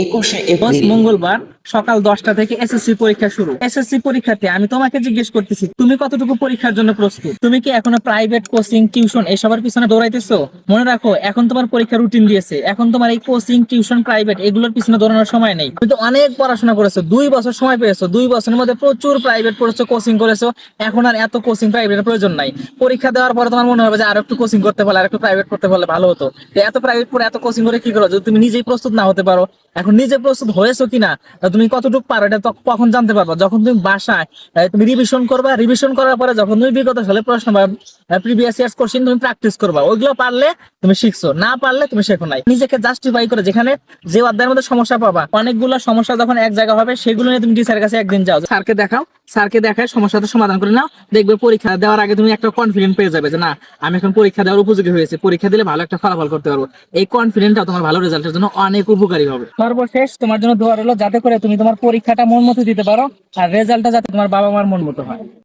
21শে রোজ April. মঙ্গলবার সকাল 10টা থেকে এসএসসি পরীক্ষা শুরু। এসএসসি পরীক্ষাতে আমি তোমাকে জিজ্ঞেস করতেছি, তুমি কতটুকু পরীক্ষার জন্য প্রস্তুত? তুমি কি এখনো প্রাইভেট কোচিং, টিউশন এসবের পিছনে দৌড়াইতেছো? মনে রাখো, এখন তোমার পরীক্ষা রুটিন দিয়েছে। এখন তোমার এই কোচিং, টিউশন, প্রাইভেট এগুলোর পিছনে দৌড়ানোর সময় নেই। তুমি তো অনেক পড়াশোনা করেছো, 2 বছর সময় পেয়েছো, 2 বছরের মধ্যে প্রচুর প্রাইভেট পড়েছো, কোচিং করেছো। এখন আর এত কোচিং প্রাইভেটের প্রয়োজন নাই। পরীক্ষা দেওয়ার পরে তোমার মনে হবে যে আর একটু কোচিং করতে পারলে, আর একটু প্রাইভেট পড়তে পারলে ভালো হতো। তো এত প্রাইভেট পড়ে এত কোচিং করে কি করো যদি তুমি নিজেই প্রস্তুত না হতে পারো? এখন নিজে প্রস্তুত হয়েছো কিনা, তুমি কতটুকু পারো এটা কখন জানতে পারবা? যখন তুমি বাসায় তুমি রিভিশন করবা। রিভিশন করার পরে যখন তুমি বিগত সালে প্রশ্ন বা প্রিভিয়াস ইয়ার্স কোশ্চেন তুমি প্র্যাকটিস করবা, ওইগুলো পারলে তুমি শিখছো, না পারলে তুমি শেখো নাই। নিজেকে জাস্টিফাই করে যেখানে যে অধ্যায়ের মধ্যে সমস্যা পাবা, অনেকগুলো সমস্যা যখন এক জায়গা হবে, সেগুলো নিয়ে তুমি টিচারের কাছে একদিন যাও, স্যারকে দেখাও, স্যারকে দেখায় সমস্যাটা সমাধান করে নাও। দেখবে পরীক্ষা দেওয়ার আগে তুমি একটা কনফিডেন্ট পেয়ে যাবে যে না, আমি এখন পরীক্ষা দেওয়ার উপযোগী হয়েছে, পরীক্ষা দিলে ভালো একটা ফলাফল করতে পারবো। এই কনফিডেন্টটা তোমার ভালো রেজাল্টের জন্য অনেক উপকারী হবে। সর্বশেষ তোমার জন্য দোয়া রইলো, যাতে করে তুমি তোমার পরীক্ষাটা মন মতো দিতে পারো, আর রেজাল্টটা যাতে তোমার বাবা মার মন মতো হয়।